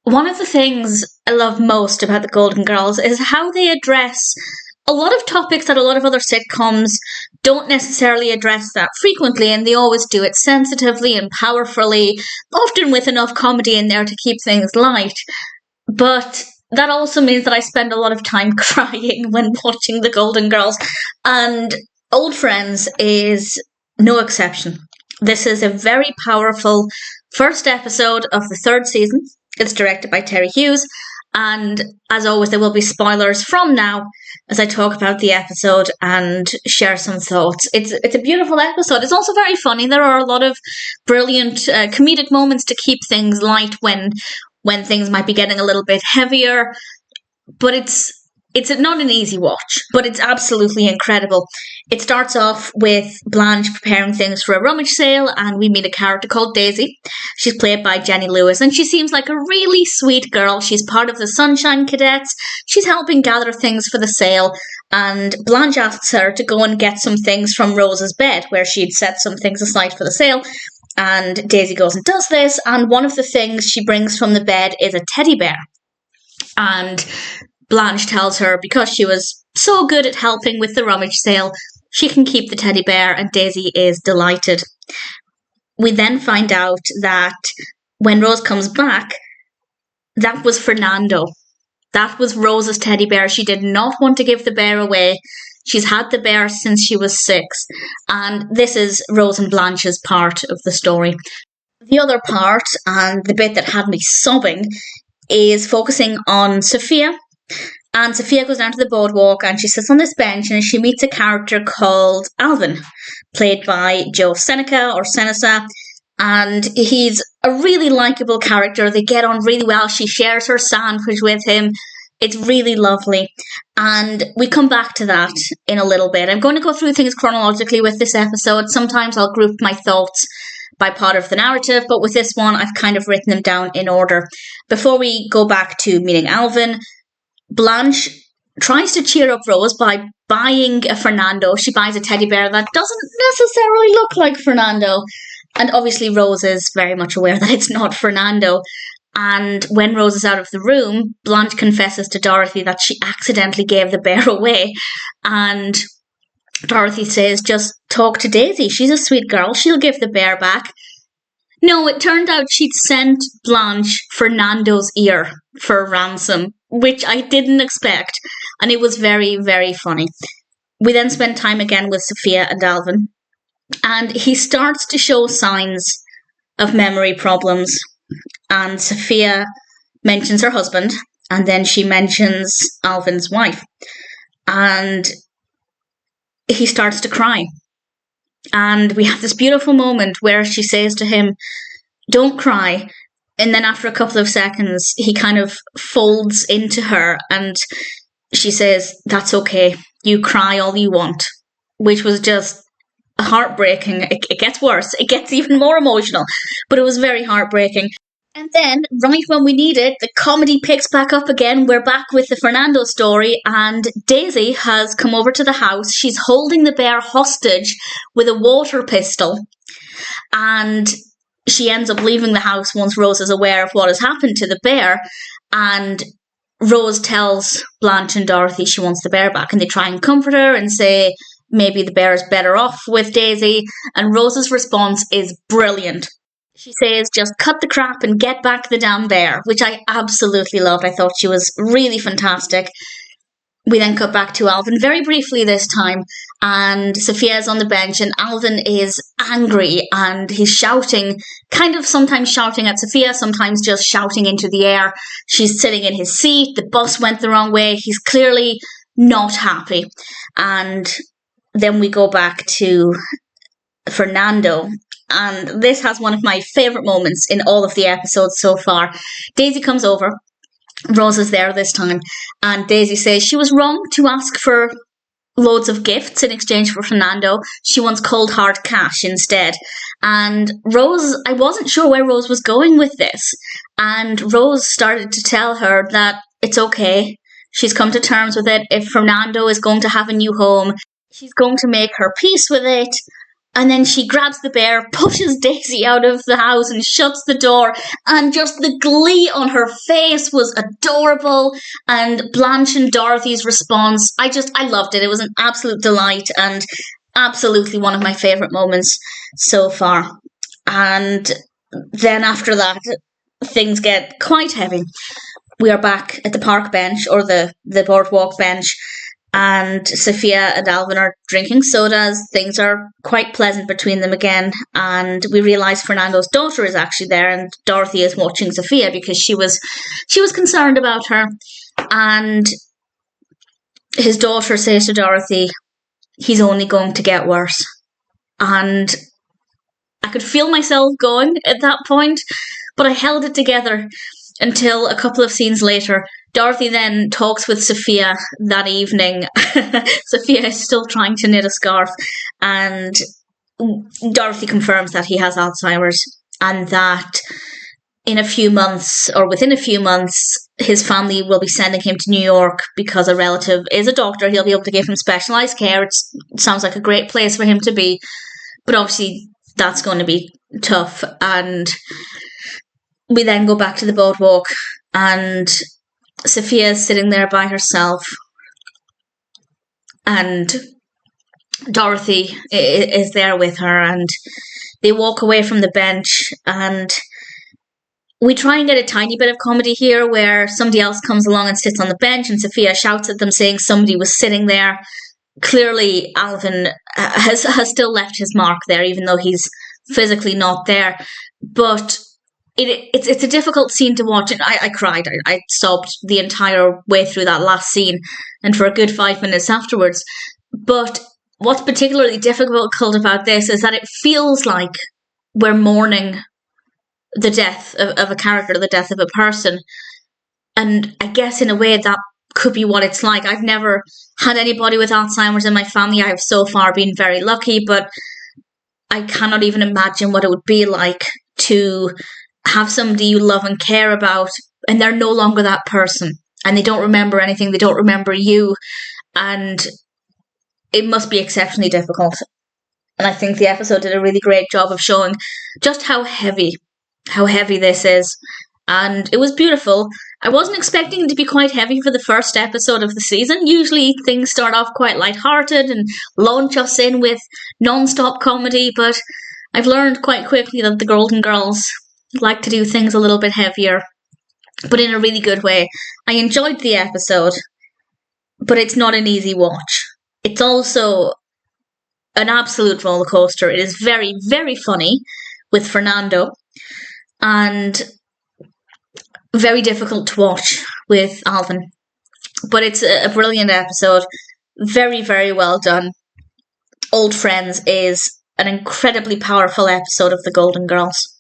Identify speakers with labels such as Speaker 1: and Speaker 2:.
Speaker 1: One of the things I love most about the Golden Girls is how they address a lot of topics that a lot of other sitcoms don't necessarily address that frequently, and they always do it sensitively and powerfully, often with enough comedy in there to keep things light. But that also means that I spend a lot of time crying when watching the Golden Girls, and Old Friends is no exception. This is a very powerful first episode of the third season. It's directed by Terry Hughes, and as always, there will be spoilers from now as I talk about the episode and share some thoughts. It's a beautiful episode. It's also very funny. There are a lot of brilliant comedic moments to keep things light when things might be getting a little bit heavier, but it's not an easy watch, but it's absolutely incredible. It starts off with Blanche preparing things for a rummage sale, and we meet a character called Daisy. She's played by Jenny Lewis, and she seems like a really sweet girl. She's part of the Sunshine Cadets. She's helping gather things for the sale, and Blanche asks her to go and get some things from Rose's bed, where she'd set some things aside for the sale. And Daisy goes and does this, and one of the things she brings from the bed is a teddy bear. And Blanche tells her because she was so good at helping with the rummage sale, she can keep the teddy bear, and Daisy is delighted. We then find out that when Rose comes back, that was Fernando. That was Rose's teddy bear. She did not want to give the bear away. She's had the bear since she was 6, and this is Rose and Blanche's part of the story. The other part, and the bit that had me sobbing, is focusing on Sophia. And Sophia goes down to the boardwalk and she sits on this bench and she meets a character called Alvin, played by Joe Seneca or Seneca. And he's a really likeable character. They get on really well. She shares her sandwich with him. It's really lovely. And we come back to that in a little bit. I'm going to go through things chronologically with this episode. Sometimes I'll group my thoughts by part of the narrative, but with this one, I've kind of written them down in order. Before we go back to meeting Alvin, Blanche tries to cheer up Rose by buying a Fernando. She buys a teddy bear that doesn't necessarily look like Fernando. And obviously Rose is very much aware that it's not Fernando. And when Rose is out of the room, Blanche confesses to Dorothy that she accidentally gave the bear away. And Dorothy says, just talk to Daisy. She's a sweet girl. She'll give the bear back. No, it turned out she'd sent Blanche Fernando's ear for ransom, which I didn't expect. And it was very, very funny. We then spend time again with Sophia and Alvin. And he starts to show signs of memory problems. And Sophia mentions her husband, and then she mentions Alvin's wife. And he starts to cry. And we have this beautiful moment where she says to him, don't cry. And then after a couple of seconds, he kind of folds into her and she says, that's okay. You cry all you want. Which was just heartbreaking. It gets worse. It gets even more emotional. But it was very heartbreaking. And then, right when we need it, the comedy picks back up again. We're back with the Fernando story, and Daisy has come over to the house. She's holding the bear hostage with a water pistol, and she ends up leaving the house once Rose is aware of what has happened to the bear, and Rose tells Blanche and Dorothy she wants the bear back, and they try and comfort her and say maybe the bear is better off with Daisy, and Rose's response is brilliant. She says, just cut the crap and get back the damn bear, which I absolutely loved. I thought she was really fantastic. We then cut back to Alvin very briefly this time, and Sophia is on the bench, and Alvin is angry, and he's shouting, kind of sometimes shouting at Sophia, sometimes just shouting into the air. She's sitting in his seat, the bus went the wrong way, he's clearly not happy. And then we go back to Fernando. And this has one of my favourite moments in all of the episodes so far. Daisy comes over. Rose is there this time. And Daisy says she was wrong to ask for loads of gifts in exchange for Fernando. She wants cold hard cash instead. And Rose, I wasn't sure where Rose was going with this. And Rose started to tell her that it's okay. She's come to terms with it. If Fernando is going to have a new home, she's going to make her peace with it. And then she grabs the bear, pushes Daisy out of the house and shuts the door. And just the glee on her face was adorable. And Blanche and Dorothy's response, I loved it. It was an absolute delight and absolutely one of my favourite moments so far. And then after that, things get quite heavy. We are back at the park bench, or the boardwalk bench, and Sophia and Alvin are drinking sodas. Things are quite pleasant between them again, and we realise Fernando's daughter is actually there, and Dorothy is watching Sophia because she was concerned about her. And his daughter says to Dorothy, he's only going to get worse. And I could feel myself going at that point, but I held it together until a couple of scenes later. Dorothy then talks with Sophia that evening. Sophia is still trying to knit a scarf, and Dorothy confirms that he has Alzheimer's and that in a few months, or within a few months, his family will be sending him to New York because a relative is a doctor. He'll be able to give him specialised care. It sounds like a great place for him to be, but obviously that's going to be tough. And we then go back to the boardwalk, and Sophia is sitting there by herself, and Dorothy is there with her, and they walk away from the bench, and we try and get a tiny bit of comedy here where somebody else comes along and sits on the bench, and Sophia shouts at them saying somebody was sitting there. Clearly, Alvin has still left his mark there, even though he's physically not there. But it's a difficult scene to watch, and I cried. I sobbed the entire way through that last scene, and for a good 5 minutes afterwards. But what's particularly difficult about this is that it feels like we're mourning the death of a character, the death of a person. And I guess in a way that could be what it's like. I've never had anybody with Alzheimer's in my family. I have so far been very lucky, but I cannot even imagine what it would be like to have somebody you love and care about, and they're no longer that person, and they don't remember anything, they don't remember you, and it must be exceptionally difficult. And I think the episode did a really great job of showing just how heavy this is, and it was beautiful. I wasn't expecting it to be quite heavy for the first episode of the season. Usually things start off quite lighthearted and launch us in with non-stop comedy, but I've learned quite quickly that the Golden Girls like to do things a little bit heavier, but in a really good way. I enjoyed the episode, but it's not an easy watch. It's also an absolute roller coaster. It is very, very funny with Fernando, and very difficult to watch with Alvin. But it's a brilliant episode. Very, very well done. Old Friends is an incredibly powerful episode of The Golden Girls.